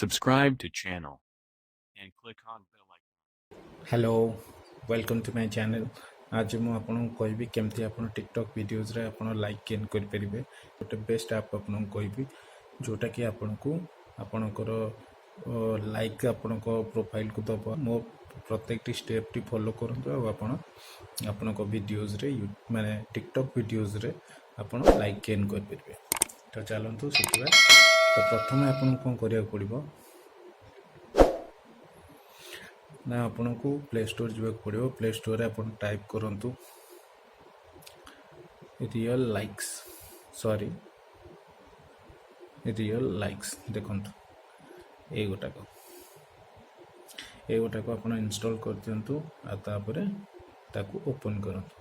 subscribe to channel and click on bell icon. Hello welcome to my channel. आज मु आपन कहबी केमती आपन टिकटॉक वीडियोस रे आपन लाइक गेन कर परिबे। गोटे बेस्ट ऐप आपन कहबी जोटा कि आपन को आपनकर लाइक आपन को प्रोफाइल को दबो। मो प्रत्येक स्टेप टी फॉलो करंतु आ आपन आपन को वीडियोस रे माने टिकटॉक वीडियोस रे आपन लाइक गेन कर परिबे। तो चलंतु सिखिबा। तो प्रथम आपन कोन करिया पड़िबो ना आपन को प्ले स्टोर जावाक पड़ो। प्ले स्टोर रे आपन टाइप करंतु रियल लाइक्स देखंतु ए गोटा को आपन इंस्टॉल कर दियंतु आ तापरे ताकू ओपन करंतु।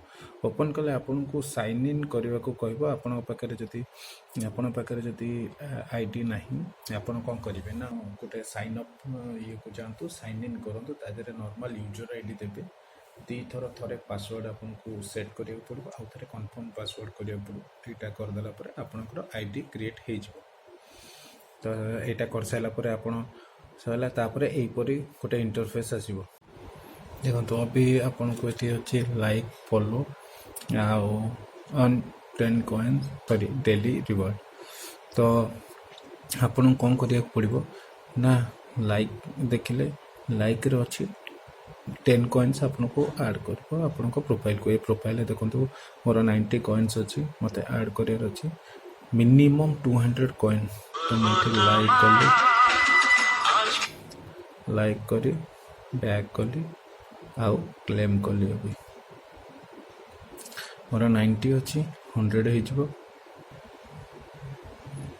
ओपन कले आपन को साइन इन करबा को कहबो। आपन पाखरे जदी आईडी नाही आपन कोन करिवे ना गोटे साइन अप ये को जानतु साइन इन करंतु। तादरे नॉर्मल यूजर आईडी देबे। दी थरे पासवर्ड आपन को सेट करियो पड़बो आ थरे कंफर्म पासवर्ड करियो पड़बो। एटा कर देला परे आपनकर आईडी क्रिएट हे जबो। तो एटा कर साइला परे आपन सला तापरे एई परी गोटे इंटरफेस आसीबो। देखो तो अभी आपन को एठी अछि लाइक फॉलो आउ on 10 coins sorry daily reward. तो आपन कोन करिया पड़िबो ना लाइक देखिले लाइक रे अछि 10 कॉइन्स आपन को ऐड करबो आपन को प्रोफाइल को। ए प्रोफाइल देखंतु मोर 90 कॉइन्स अछि मते ऐड करियर अछि मिनिमम 200 कॉइन। तो मते लाइक करी बैक कली आउ क्लेम कली। अभी मोर 90 अच्छी 100 हो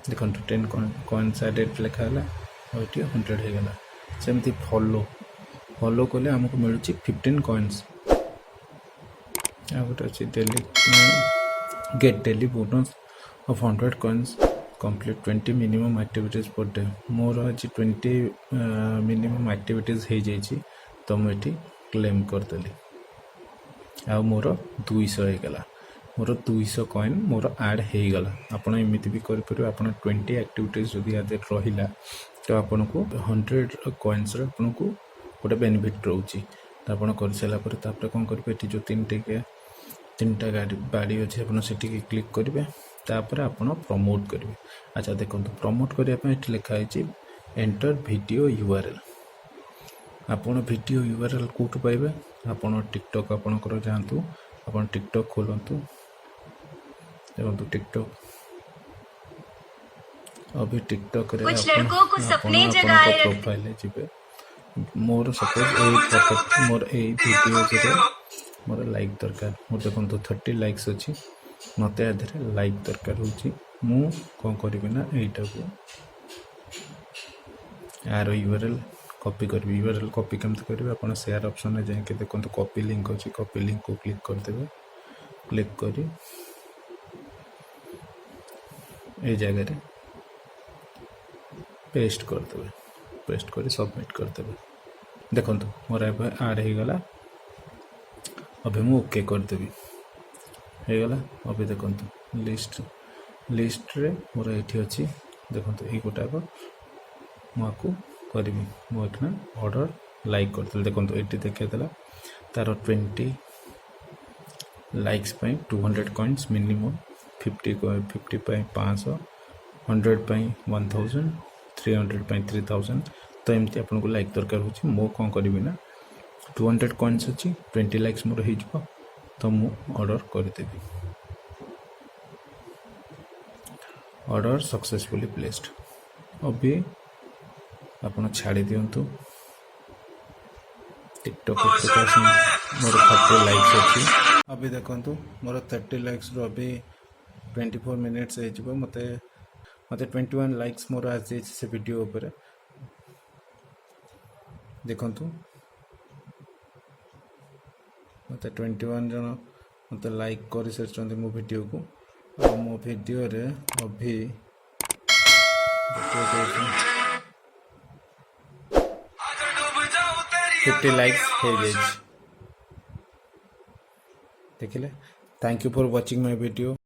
देखो 10 कॉइन्स एडेड लिखा है और 100 हो गला। सेमती फॉलो कले हमको मिलूँ 15 कॉइन्स। आ गोटे अच्छी daily get daily bonus of 100 coins complete 20 minimum activities per day. More आज 20 मिनिमम एक्टिविटीज हो जाइए तो मुझे क्लेम करदेली आ मोर 200 हो गला। मोर 200 कॉइन मोर ऐड हो गला। आपन एमिति भी कर परिबे। आपन 20 एक्टिविटीज जदि आदे रहिला तो आपन को 100 कॉइन्स रे आपन को गोटे बेनिफिट रहउची। तो आपन कर सला पर तापर कोन करबे एठी जो तीनटा गाड़ी अछि आपन सेठी क्लिक करिवे तापर आपन प्रमोट करिवे। अच्छा देखंतु प्रमोट करिया पे एठी लिखा है एंटर वीडियो यूआरएल। आपन वीडियो यूआरएल कोठ पाइबे आपन टिकटॉक आपन कर जानतु आपन टिकटॉक खोलंतु। देखंतु टिकटॉक अभी टिकटॉक रे कुछ लड़कों को सपने जगाए रखते प्रोफाइल जिबे। मोर सपोज ए फोटो मोर ए वीडियो रे मोर लाइक दरकार। मोर देखंतु 30 लाइक्स अछि मते आधरे लाइक दरकार होची। मु कोन करबे ना एटा को यार यूआरएल कॉपी करबी। यूआरएल कॉपी केमते करबे अपन शेयर ऑप्शन में जाके देखंतु कॉपी लिंक अछि। कॉपी लिंक को क्लिक कर देबे। क्लिक करी ए जगह रे पेस्ट कर देबे। पेस्ट करी सबमिट कर देबे। देखंतु मोर ऐड हो गला। अभी मु ओके कर देबी हो गला। अभी देखंतु लिस्ट रे मोर एठी अछि देखंतु ए गोटा को माकू करबी। मो एखना ऑर्डर लाइक करते देखंतु एठी देखे देला तार 20 लाइक्स पई 200 कॉइन्स मिनिमम 50 पई 500 100 पई 1000 300 पई 3000। तो एमती आपन को लाइक दरकार होची। मो कोन करबी ना 200 कॉइन्स अछि 20 लाइक्स मोर हो जबो तो मु ऑर्डर कर देबी। Order successfully placed. अभी आपन छाड़ी दियंतु टिकटॉक एप्लीकेशन मोर 30 लाइक्स अछि। अभी देखंतु मोर 30 लाइक्स रो अभी 24 मिनिट्स हे जबो। मते 21 लाइक्स मोर आ जे से वीडियो ऊपर देखंतु मते 21 जन मते लाइक करि सरचंदी मो वीडियो को। और मो वीडियो रे अभी 50 लाइक्स हो जाए देखिले। Thank you for watching my video.